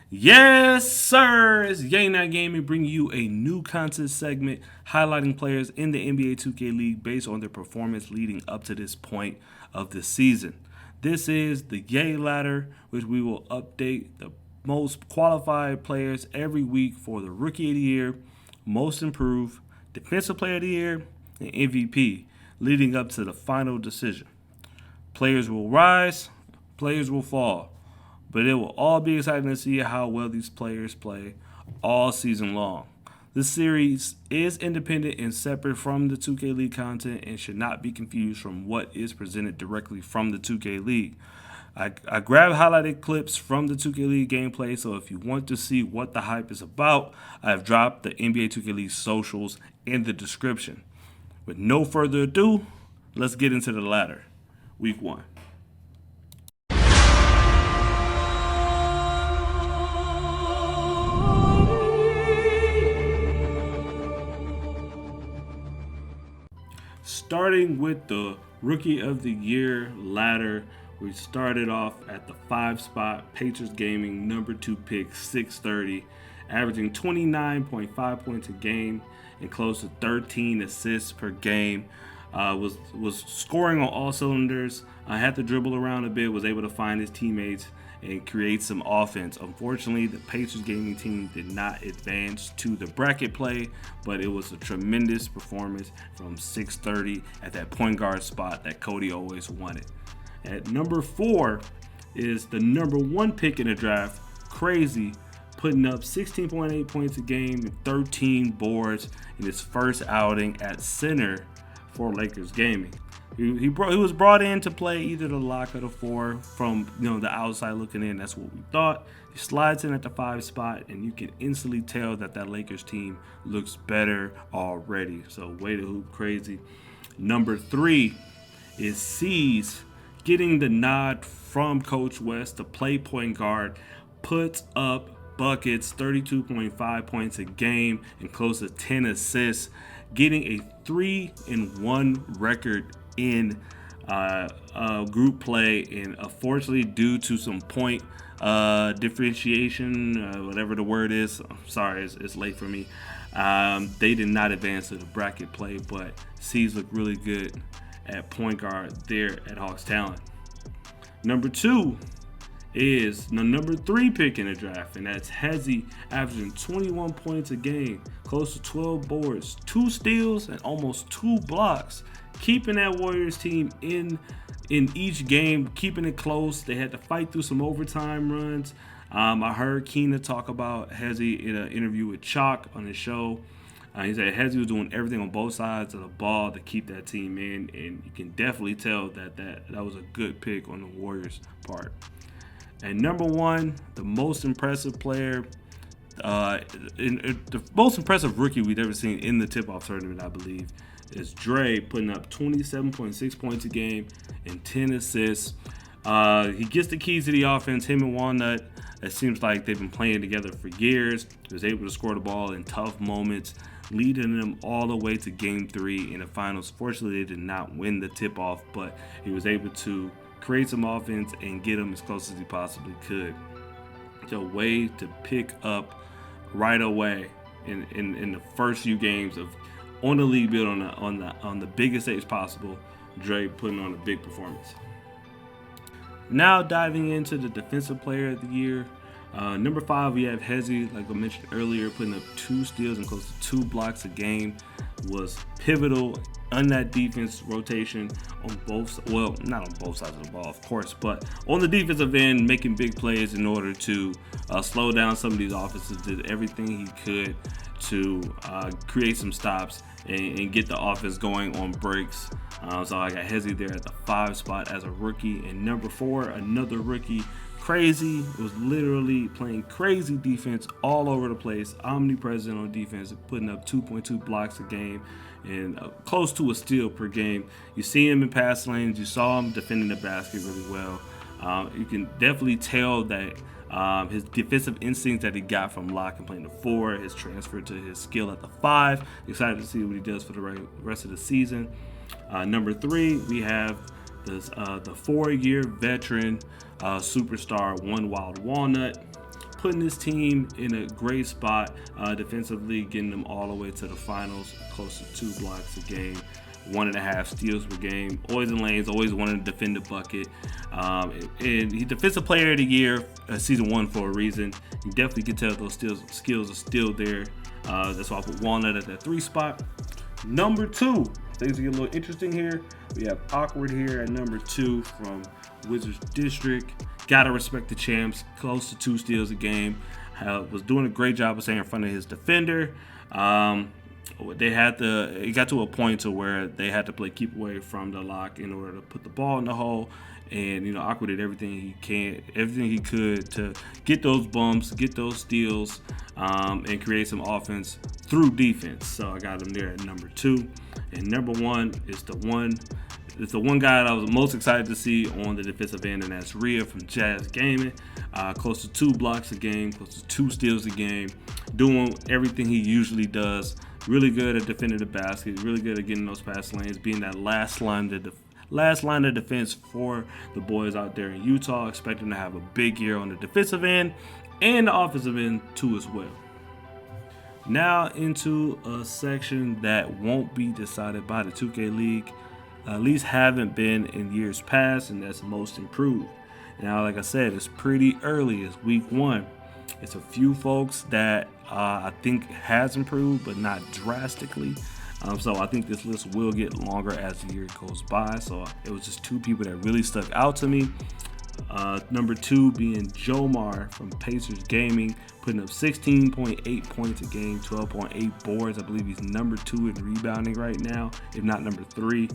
Yes, sir. It's Yay Not Gaming bringing you a new content segment highlighting players in the NBA 2K League based on their performance leading up to this point of the season. This is the YEY Ladder, which we will update the most qualified players every week for the Rookie of the Year, Most Improved, Defensive Player of the Year, and MVP, leading up to the final decision. Players will rise, players will fall. But it will all be exciting to see how well these players play all season long. This series is independent and separate from the 2K League content and should not be confused from what is presented directly from the 2K League. I grabbed highlighted clips from the 2K League gameplay, so if you want to see what the hype is about, I've dropped the NBA 2K League socials in the description. With no further ado, let's get into the ladder. Week 1. Starting with the Rookie of the Year ladder, we started off at the 5 spot, Patriots Gaming, number 2 pick, 630, averaging 29.5 points a game and close to 13 assists per game. Was scoring on all cylinders. Had to dribble around a bit, was able to find his teammates and create some offense. Unfortunately, the Patriots gaming team did not advance to the bracket play, but it was a tremendous performance from 630 at that point guard spot that Cody always wanted. At number 4 is the number 1 pick in the draft, Crazy, putting up 16.8 points a game and 13 boards in his first outing at center for Lakers Gaming. He was brought in to play either the lock or the 4 from the outside looking in. That's what we thought. He slides in at the 5 spot, and you can instantly tell that Lakers team looks better already. So way to hoop Crazy. Number 3 is C's, getting the nod from Coach West to play point guard, puts up buckets, 32.5 points a game and close to 10 assists, getting a 3-1 record in group play, and unfortunately due to some point differentiation, whatever the word is, I'm sorry, it's late for me, they did not advance to the bracket play, but C's look really good at point guard there at Hawks Talent. Number 2 is the number 3 pick in the draft, and that's Hezzy, averaging 21 points a game, close to 12 boards, 2 steals, and almost 2 blocks, keeping that Warriors team in each game, keeping it close. They had to fight through some overtime runs. I heard Keena talk about Hezzy in an interview with Chalk on his show. He said Hezzy was doing everything on both sides of the ball to keep that team in, and you can definitely tell that was a good pick on the Warriors' part. And number 1, the most impressive player, the most impressive rookie we've ever seen in the tip-off tournament, I believe, is Dre, putting up 27.6 points a game and 10 assists. He gets the keys to the offense, him and Walnut. It seems like they've been playing together for years. He was able to score the ball in tough moments, leading them all the way to Game 3 in the finals. Fortunately, they did not win the tip-off, but he was able to create some offense and get them as close as he possibly could. It's a way to pick up right away in the first few games of on the league build on the biggest stage possible. Dre putting on a big performance. Now diving into the defensive player of the year. Number 5, we have Hezzy, like I mentioned earlier, putting up 2 steals and close to 2 blocks a game. Was pivotal on that defense rotation on both, well, not on both sides of the ball, of course, but on the defensive end, making big plays in order to slow down some of these offenses. Did everything he could to create some stops and get the offense going on breaks. So I got Hezzy there at the 5 spot as a rookie. And number 4, another rookie, Crazy, was literally playing crazy defense all over the place, omnipresent on defense, putting up 2.2 blocks a game and close to a steal per game. You see him in pass lanes, you saw him defending the basket really well. You can definitely tell that his defensive instincts that he got from lock and playing the 4 has transferred to his skill at the 5. Excited to see what he does for the rest of the season. Number 3, we have the 4-year veteran superstar, One Wild Walnut, putting this team in a great spot defensively, getting them all the way to the finals, close to 2 blocks a game, 1.5 steals per game, always in lanes, always wanting to defend the bucket. And he's Defensive Player of the Year, season 1 for a reason. You definitely can tell those skills are still there. That's why I put Walnut at that 3 spot. Number 2, things get a little interesting here. We have Awkward here at number 2 from Wizards District. Gotta respect the champs. Close to 2 steals a game. Was doing a great job of staying in front of his defender. It got to a point to where they had to play keep away from the lock in order to put the ball in the hole. And Awkward did everything he could to get those bumps, get those steals, and create some offense through defense. So I got him there at number 2. And number 1 is the one guy that I was most excited to see on the defensive end, and that's Rhea from Jazz Gaming. Close to 2 blocks a game, close to 2 steals a game, doing everything he usually does. Really good at defending the basket, really good at getting those pass lanes, being that last line of defense for the boys out there in Utah. Expecting to have a big year on the defensive end and the offensive end too as well. Now into a section that won't be decided by the 2K League, at least haven't been in years past, and that's most improved. Now, like I said, it's pretty early. It's week 1. It's a few folks that I think has improved, but not drastically. So I think this list will get longer as the year goes by. So it was just 2 people that really stuck out to me. Number 2 being Jomar from Pacers Gaming, putting up 16.8 points a game, 12.8 boards. I believe he's number 2 in rebounding right now, if not number 3.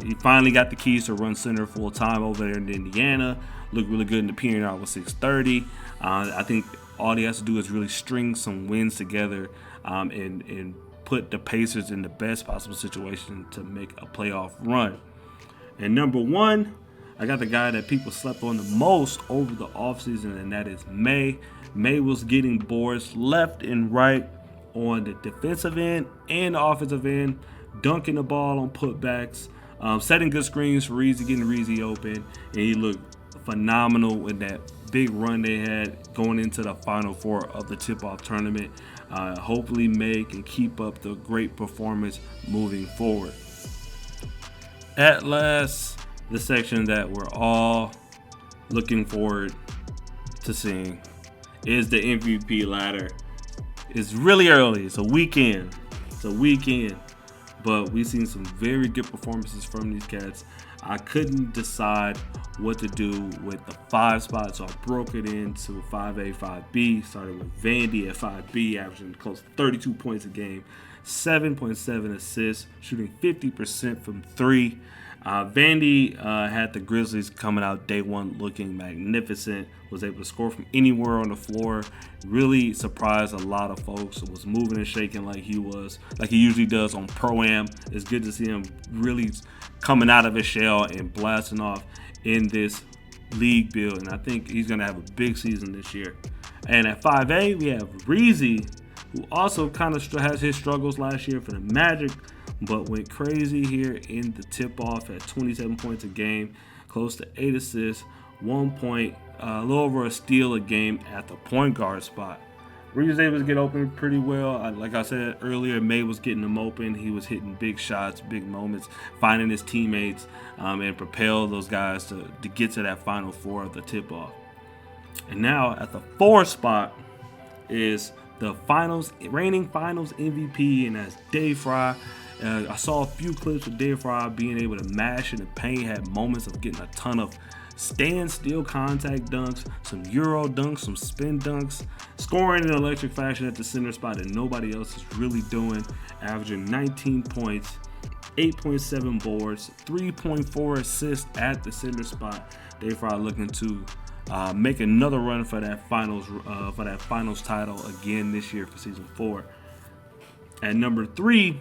He finally got the keys to run center full time over there in Indiana. Looked really good in the period with 630. I think all he has to do is really string some wins together and put the Pacers in the best possible situation to make a playoff run. And number 1, I got the guy that people slept on the most over the offseason, and that is May. May was getting boards left and right on the defensive end and the offensive end, dunking the ball on putbacks, setting good screens for Reezy, getting Reezy open, and he looked phenomenal in that big run they had going into the Final Four of the tip-off tournament. Hopefully May can keep up the great performance moving forward. At last, the section that we're all looking forward to seeing is the MVP ladder. It's really early. It's a weekend, but we've seen some very good performances from these cats. I couldn't decide what to do with the 5 spots, so I broke it into 5A, 5B. Started with Vandy at 5B, averaging close to 32 points a game, 7.7 assists, shooting 50% from 3. Vandy had the Grizzlies coming out day 1 looking magnificent, was able to score from anywhere on the floor, really surprised a lot of folks, was moving and shaking like he usually does on Pro-Am. It's good to see him really coming out of his shell and blasting off in this league build, and I think he's going to have a big season this year. And at 5A, we have Reezy, who also kind of has his struggles last year for the Magic, but went crazy here in the tip-off at 27 points a game, close to 8 assists, 1 point, a little over a steal a game at the point guard spot. Reezy was able to get open pretty well. Like I said earlier, May was getting him open. He was hitting big shots, big moments, finding his teammates, and propel those guys to get to that Final Four of the tip-off. And now at the 4 spot is the reigning finals MVP, and that's Dave Fry. I saw a few clips of Dave Fry being able to mash in the paint, had moments of getting a ton of standstill contact dunks, some Euro dunks, some spin dunks, scoring in electric fashion at the center spot that nobody else is really doing, averaging 19 points, 8.7 boards, 3.4 assists at the center spot. Dave Fry looking to make another run for that finals title again this year for season 4. At number 3,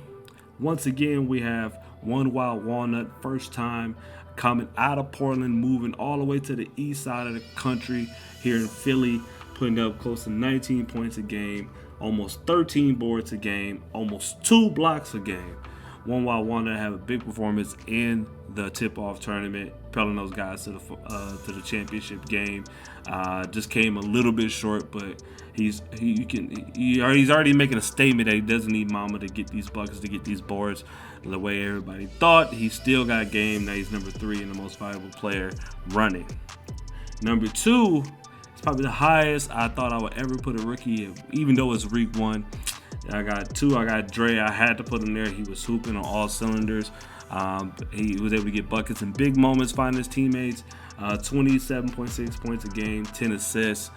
once again, we have One Wild Walnut, first time coming out of Portland, moving all the way to the east side of the country here in Philly, putting up close to 19 points a game, almost 13 boards a game, almost 2 blocks a game. One Wild Walnut have a big performance in the tip-off tournament, propelling those guys to the championship game. Just came a little bit short, but he's already making a statement that he doesn't need Mama to get these buckets, to get these boards the way everybody thought. He still got game. Now he's number 3 and the most valuable player running. Number 2, it's probably the highest I thought I would ever put a rookie, even though it's week 1. I got Dre. I had to put him there. He was hooping on all cylinders. He was able to get buckets in big moments, find his teammates. 27.6 points a game, 10 assists.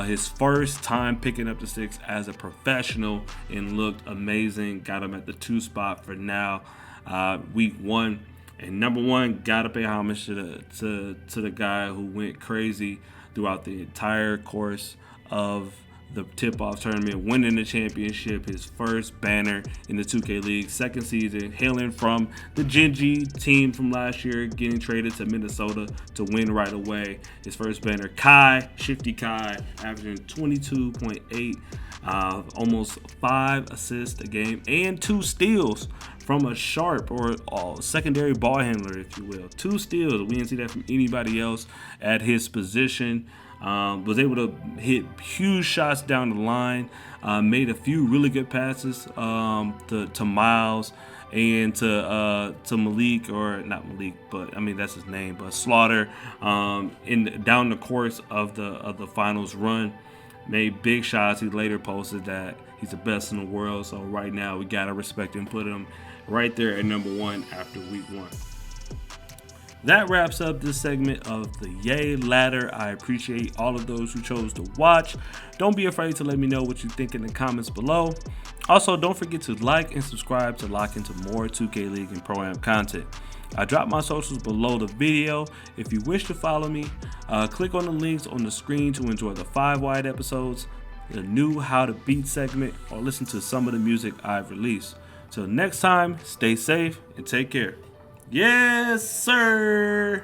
His first time picking up the 6 as a professional, and looked amazing. Got him at the 2 spot for now. Week 1. And number 1, gotta pay homage to the guy who went crazy throughout the entire course of the tip-off tournament, winning the championship, his first banner in the 2K League, second season, hailing from the Genji team from last year, getting traded to Minnesota to win right away. His first banner, Shifty Kai, averaging 22.8, almost 5 assists a game, and 2 steals from a sharp or secondary ball handler, if you will. 2 steals. We didn't see that from anybody else at his position. Was able to hit huge shots down the line. Made a few really good passes to Miles and to Malik, or not Malik, but I mean that's his name, but Slaughter. Down the course of the finals run, made big shots. He later posted that he's the best in the world. So right now we gotta respect him, put him right there at number 1 after week 1. That wraps up this segment of the YEY Ladder. I appreciate all of those who chose to watch. Don't be afraid to let me know what you think in the comments below. Also, don't forget to like and subscribe to lock into more 2K League and Pro-Am content. I dropped my socials below the video. If you wish to follow me, click on the links on the screen to enjoy the 5 wide episodes, the new How to Beat segment, or listen to some of the music I've released. Till next time, stay safe and take care. Yes, sir.